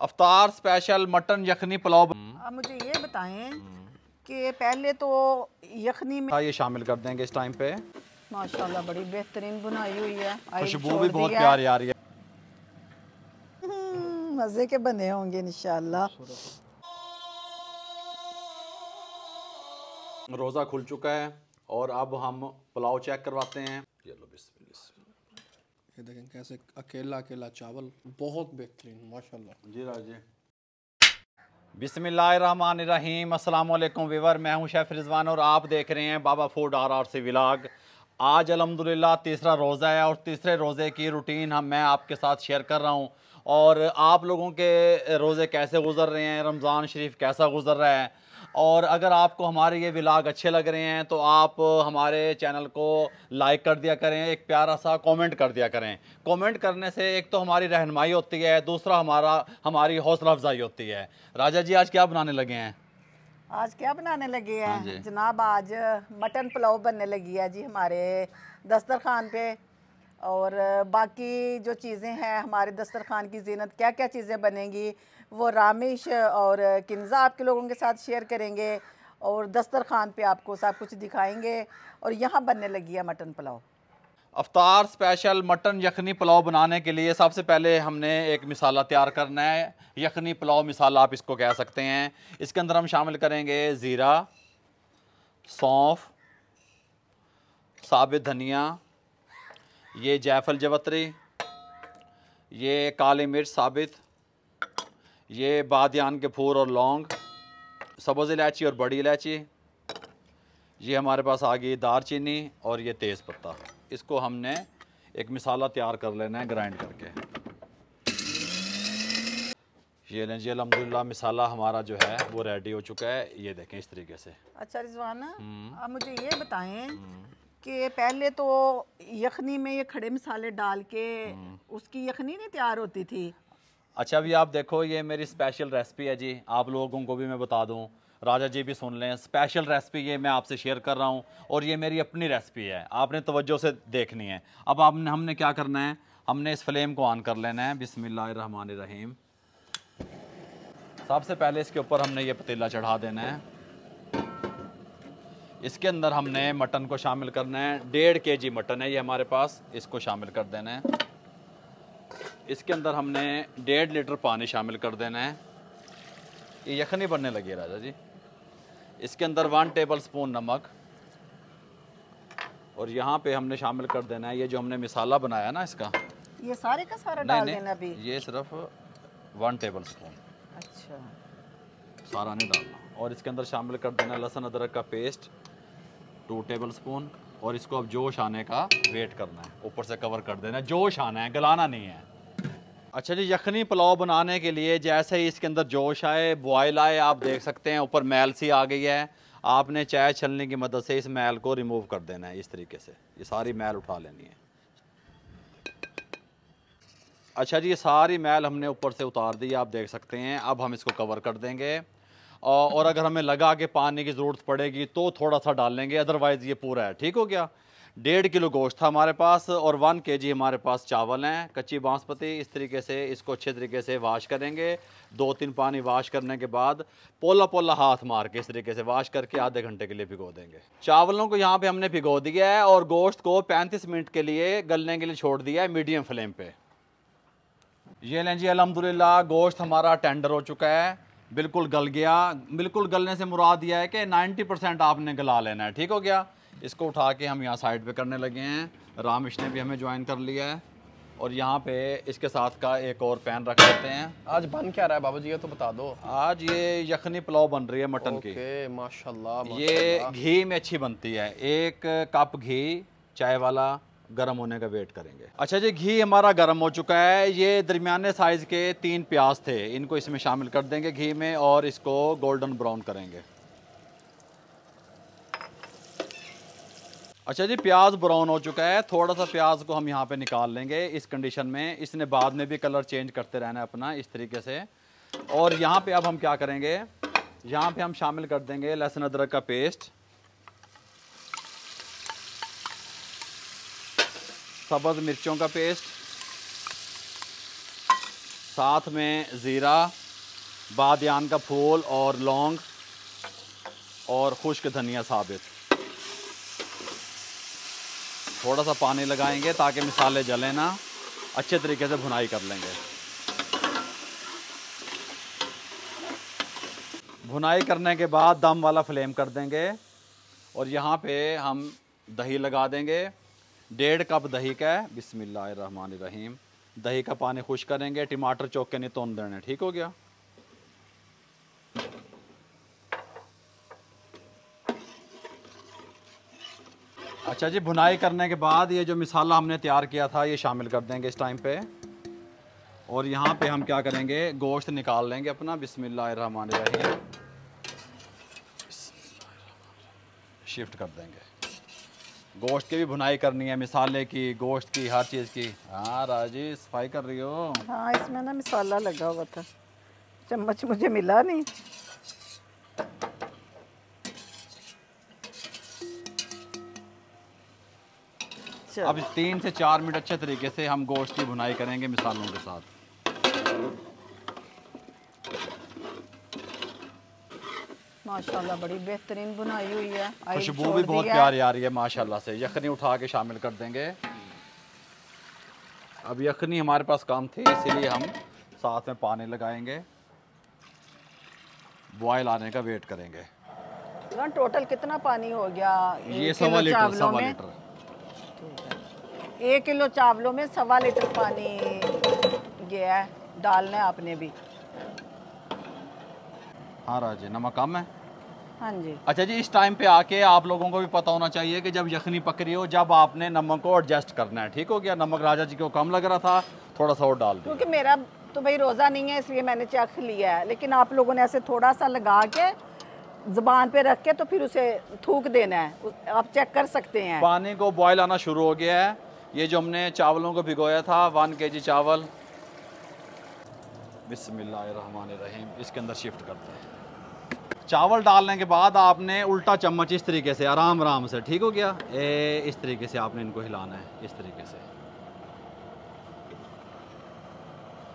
अफ्तार special mutton यखनी पुलाव। आप मुझे ये बताएं कि पहले तो यखनी में ये शामिल कर देंगे इस टाइम पे। माशाल्लाह बड़ी बेहतरीन बुनाई हुई है। खुशबू भी बहुत प्यारी आ रही है। मजे के बने होंगे इंशाल्लाह। रोज़ा खुल चुका है और अब हम पुलाव चेक करवाते हैं। ये लो बिस्मिल्लाह। ये देखें कैसे अकेला अकेला चावल, बहुत बेहतरीन माशाल्लाह। जी राजे। बिस्मिल्लाहिर्रहमानिर्रहीम। अस्सलाम वालेकुम वीवर, मैं हूं शेफ़ रिजवान और आप देख रहे हैं बाबा फूड RRC व्लॉग। आज अल्हम्दुलिल्लाह तीसरा रोज़ा है और तीसरे रोज़े की रूटीन मैं आपके साथ शेयर कर रहा हूं। और आप लोगों के रोज़े कैसे गुजर रहे हैं, रमज़ान शरीफ कैसा गुजर रहा है। और अगर आपको हमारे ये व्लॉग अच्छे लग रहे हैं तो आप हमारे चैनल को लाइक कर दिया करें, एक प्यारा सा कमेंट कर दिया करें। कमेंट करने से एक तो हमारी रहनुमाई होती है, दूसरा हमारी हौसला अफजाई होती है। राजा जी आज क्या बनाने लगे हैं? आज क्या बनाने लगे हाँ हैं जी। जनाब? आज मटन पुलाव बनने लगी है जी हमारे दस्तरखान पे। और बाकी जो चीज़ें हैं हमारे दस्तरखान की ज़ीनत, क्या क्या चीज़ें बनेंगी वो रामिश और किन्ज़ा आपके लोगों के साथ शेयर करेंगे और दस्तरखान पे आपको सब कुछ दिखाएंगे। और यहाँ बनने लगी है मटन पुलाव। अफ्तार स्पेशल मटन यखनी पुलाव बनाने के लिए सबसे पहले हमने एक मिसाला तैयार करना है। यखनी पुलाव मिसाला आप इसको कह सकते हैं। इसके अंदर हम शामिल करेंगे ज़ीरा, सौंफ, साबित धनिया, ये जायफल जवतरी, ये काली मिर्च साबित, ये बादियान के फूल और लौंग, सब्ज़ इलायची और बड़ी इलायची, ये हमारे पास आ गई दारचीनी और ये तेज़ पत्ता। इसको हमने एक मिसाला तैयार कर लेना है ग्राइंड करके। ये लें जी, अल्हम्दुलिल्लाह मिसाला हमारा जो है वो रेडी हो चुका है। ये देखें इस तरीके से। अच्छा रिजवान, आप मुझे ये बताएं कि पहले तो यखनी में ये खड़े मसाले डाल के उसकी यखनी नहीं तैयार होती थी। अच्छा अभी आप देखो, ये मेरी स्पेशल रेसिपी है जी। आप लोगों को भी मैं बता दूं, राजा जी भी सुन लें, स्पेशल रेसिपी ये मैं आपसे शेयर कर रहा हूं और ये मेरी अपनी रेसिपी है, आपने तवज्जो से देखनी है। अब हमने क्या करना है, हमने इस फ्लेम को ऑन कर लेना है। बिस्मिल्लाहिर्रहमानिर्रहीम। सबसे पहले इसके ऊपर हमने ये पतीला चढ़ा देना है। इसके अंदर हमने मटन को शामिल करना है। 1.5 kg मटन है ये हमारे पास, इसको शामिल कर देना है। इसके अंदर हमने 1.5 लीटर पानी शामिल कर देना है। ये यखनी बनने लगी है राजा जी। इसके अंदर 1 टेबल स्पून नमक और यहाँ पे हमने शामिल कर देना है ये जो हमने मिसाला बनाया ना इसका। ये सारे का सारा डाल देना अभी? ये सिर्फ 1 टेबल स्पून। अच्छा, सारा नहीं डालना। और इसके अंदर शामिल कर देना लहसुन अदरक का पेस्ट 2 टेबल स्पून। और इसको अब जोश आने का वेट करना है, ऊपर से कवर कर देना है। जोश आना है, गलाना नहीं है। अच्छा जी, यखनी पुलाव बनाने के लिए जैसे ही इसके अंदर जोश आए, बॉयल आए, आप देख सकते हैं ऊपर मैल सी आ गई है। आपने चाय छलनी की मदद से इस मैल को रिमूव कर देना है। इस तरीके से ये सारी मैल उठा लेनी है। अच्छा जी, ये सारी मैल हमने ऊपर से उतार दी, आप देख सकते हैं। अब हम इसको कवर कर देंगे और अगर हमें लगा कि पानी की ज़रूरत पड़ेगी तो थोड़ा सा डाल लेंगे, अदरवाइज़ ये पूरा है। ठीक हो गया। 1.5 किलो गोश्त था हमारे पास और 1 kg हमारे पास चावल हैं, कच्ची बासमती। इस तरीके से इसको अच्छे तरीके से वाश करेंगे। 2-3 पानी वाश करने के बाद पोला पोला हाथ मार के इस तरीके से वाश करके आधे घंटे के लिए भिगो देंगे। चावलों को यहाँ पे हमने भिगो दिया है और गोश्त को 35 मिनट के लिए गलने के लिए छोड़ दिया है मीडियम फ्लेम पे। ये लें जी, अल्हम्दुलिल्लाह गोश्त हमारा टेंडर हो चुका है, बिल्कुल गल गया। बिल्कुल गलने से मुराद यह है कि 90% आपने गला लेना है। ठीक हो गया। इसको उठा के हम यहाँ साइड पे करने लगे हैं। रामिश ने भी हमें ज्वाइन कर लिया है और यहाँ पे इसके साथ का एक और पैन रख लेते हैं। आज बन क्या रहा है बाबू जी, ये तो बता दो। आज ये यखनी पुलाव बन रही है मटन की। माशाल्लाह ये घी में अच्छी बनती है। 1 कप घी चाय वाला गर्म होने का वेट करेंगे। अच्छा जी, घी हमारा गर्म हो चुका है। ये दरमियाने साइज़ के 3 प्याज थे, इनको इसमें शामिल कर देंगे घी में और इसको गोल्डन ब्राउन करेंगे। अच्छा जी, प्याज ब्राउन हो चुका है। थोड़ा सा प्याज को हम यहाँ पे निकाल लेंगे इस कंडीशन में। इसने बाद में भी कलर चेंज करते रहना है अपना इस तरीके से। और यहाँ पे अब हम क्या करेंगे, यहाँ पे हम शामिल कर देंगे लहसुन अदरक का पेस्ट, सब्ज़ मिर्चों का पेस्ट, साथ में ज़ीरा, बादियान का फूल और लौंग और खुश्क धनिया साबित। थोड़ा सा पानी लगाएंगे ताकि मसाले जलें ना, अच्छे तरीके से भुनाई कर लेंगे। भुनाई करने के बाद दम वाला फ्लेम कर देंगे और यहाँ पे हम दही लगा देंगे। 1.5 कप दही का है। बिस्मिल्लाहिर्रहमानिर्रहीम। दही का पानी खुश करेंगे, टमाटर चौक के नहीं तोड़ देने। ठीक हो गया। अच्छा जी, भुनाई करने के बाद ये जो मसाला हमने तैयार किया था ये शामिल कर देंगे इस टाइम पे। और यहाँ पे हम क्या करेंगे, गोश्त निकाल लेंगे अपना। बिस्मिल्लाहिर्रहमानिर्रहीम। शिफ्ट कर देंगे। गोश्त की भी भुनाई करनी है, मसाले की, गोश्त की, हर चीज़ की। हाँ राजी, सफाई कर रही हो? हाँ, इसमें ना मसाला लगा हुआ था, चम्मच मुझे मिला नहीं। अब 3 से 4 मिनट अच्छे तरीके से हम गोश्त की भुनाई करेंगे मसालों के साथ। माशाल्लाह बड़ी बेहतरीन बुनाई हुई है। खुशबू भी बहुत प्यारी आ रही है माशाल्लाह से। यखनी उठा के शामिल कर देंगे। अब यखनी हमारे पास कम थी इसीलिए हम साथ में पानी लगाएंगे, बॉयल आने का वेट करेंगे। टोटल कितना पानी हो गया? ये 1.25 लीटर। 1.25 लीटर। 1 किलो चावलों में 1.25 लीटर पानी गया है। डालना है आपने भी। हाँ राजी, नमक कम है। हाँ जी। अच्छा जी, इस टाइम पे आके आप लोगों को भी पता होना चाहिए कि जब यखनी पक रही हो, जब आपने नमक को एडजस्ट करना है। ठीक हो गया। नमक राजा जी को कम लग रहा था, थोड़ा सा और डाल दिया। क्योंकि मेरा तो भाई रोज़ा नहीं है इसलिए मैंने चख लिया है, लेकिन आप लोगों ने ऐसे थोड़ा सा लगा के ज़ुबान पे रख के तो फिर उसे थूक देना है। आप चेक कर सकते हैं। पानी को बॉयल आना शुरू हो गया है। ये जो हमने चावलों को भिगोया था 1 kg चावल, बिस्मिल्लाहिर्रहमानिर्रहीम, इसके अंदर शिफ्ट करते हैं। चावल डालने के बाद आपने उल्टा चम्मच इस तरीके से आराम आराम से, ठीक हो गया, इस तरीके से आपने इनको हिलाना है, इस तरीके से।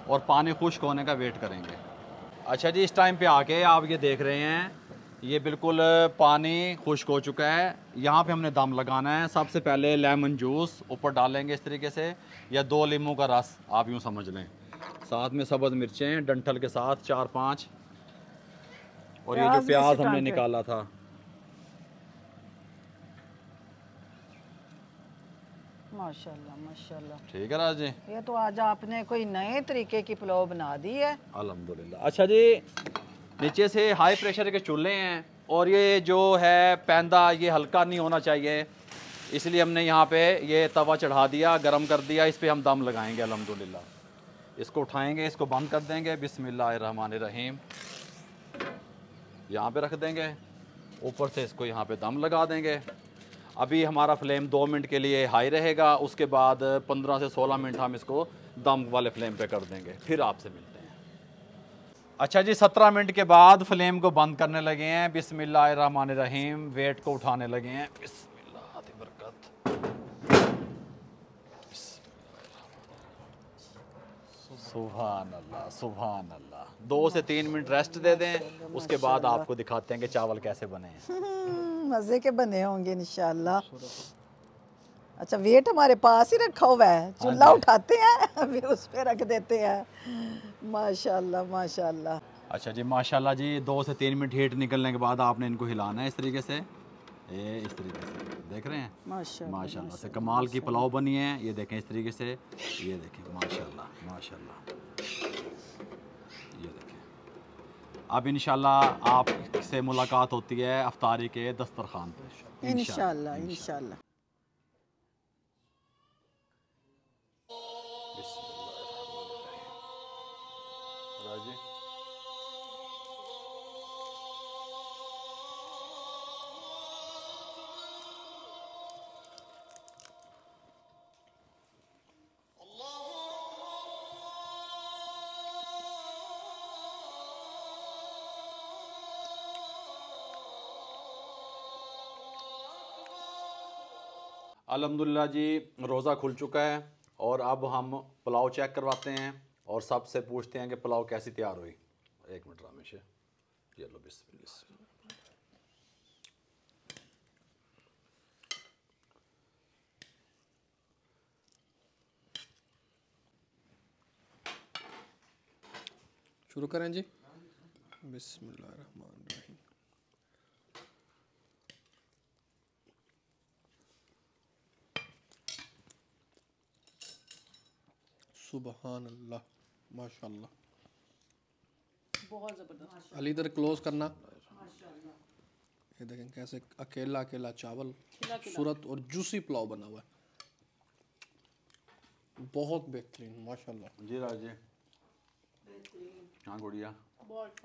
और पानी खुश्क होने का वेट करेंगे। अच्छा जी, इस टाइम पे आके आप ये देख रहे हैं ये बिल्कुल पानी खुश्क हो चुका है। यहाँ पे हमने दम लगाना है। सबसे पहले लेमन जूस ऊपर डालेंगे इस तरीके से, या 2 नींबू का रस आप यूँ समझ लें। साथ में सब्ज़ मिर्चें डंठल के साथ 4-5, और ये जो प्याज हमने निकाला था। माशाल्लाह माशाल्लाह। ठीक है राज जी। ये तो आज आपने कोई नए तरीके की पुलाव बना दी है। अल्हम्दुलिल्लाह। अच्छा जी, नीचे से हाई प्रेशर के चूल्हे हैं और ये जो है पैंदा ये हल्का नहीं होना चाहिए, इसलिए हमने यहाँ पे ये तवा चढ़ा दिया, गरम कर दिया। इस पे हम दम लगाएंगे अल्हम्दुलिल्लाह। इसको उठाएंगे, इसको बंद कर देंगे। बिस्मिल्लाहिर्रहमानिर्रहीम। यहाँ पे रख देंगे, ऊपर से इसको यहाँ पे दम लगा देंगे। अभी हमारा फ्लेम 2 मिनट के लिए हाई रहेगा, उसके बाद 15 से 16 मिनट हम इसको दम वाले फ्लेम पे कर देंगे। फिर आपसे मिलते हैं। अच्छा जी, 17 मिनट के बाद फ्लेम को बंद करने लगे हैं। बिस्मिल्लाहिर्रहमानिर्रहीम। वेट को उठाने लगे हैं। बिस्मिल्लाह दी बरकत। सुभान अल्लाह, सुभान अल्लाह। 2 से 3 मिनट रेस्ट दे दें, उसके बाद आपको दिखाते हैं कि चावल कैसे बने हैं। मज़े के बने होंगे इंशाल्लाह। अच्छा, वेट हमारे पास ही रखा हुआ है, चूल्हा उठाते हैं फिर उस पे रख देते हैं। माशाल्लाह माशाल्लाह। अच्छा जी, माशाल्लाह जी। 2 से 3 मिनट हीट निकलने के बाद आपने इनको हिलाना है इस तरीके से, ये इस तरीके से। देख रहे हैं माशाल्लाह से कमाल की पुलाव बनी है। ये देखें इस तरीके से, ये देखें माशाल्लाह माशाल्लाह। ये देखें। अब इंशाल्लाह आपसे मुलाकात होती है अफ्तारी के दस्तरखान पे इंशाल्लाह इंशाल्लाह। राजी। अल्हम्दुलिल्लाह जी, रोज़ा खुल चुका है और अब हम पुलाव चेक करवाते हैं और सबसे पूछते हैं कि पुलाव कैसी तैयार हुई। एक मिनट रामेश, ये लो बिस्मिल्लाह। शुरू करें जी। बिस्मिल्लाहिर्रहमानिर्रहीम। सुबहान अल्लाह, माशाल्लाह। बहुत ज़बरदस्त। अली इधर क्लोज करना। ये देखें कैसे अकेला अकेला चावल, खूबसूरत और जूसी पुलाव बना हुआ है, बहुत बेहतरीन माशाल्लाह। जी राज जी, हाँ गुड़िया। बहुत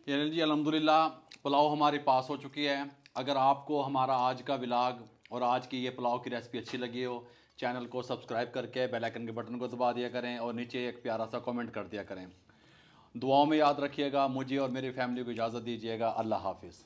यानी जी अल्हम्दुलिल्लाह पुलाव हमारे पास हो चुकी है। अगर आपको हमारा आज का व्लॉग और आज की ये पुलाव की रेसिपी अच्छी लगी हो, चैनल को सब्सक्राइब करके बेल आइकन के बटन को दबा दिया करें और नीचे एक प्यारा सा कमेंट कर दिया करें। दुआओं में याद रखिएगा। मुझे और मेरी फैमिली को इजाज़त दीजिएगा। अल्लाह हाफिज़।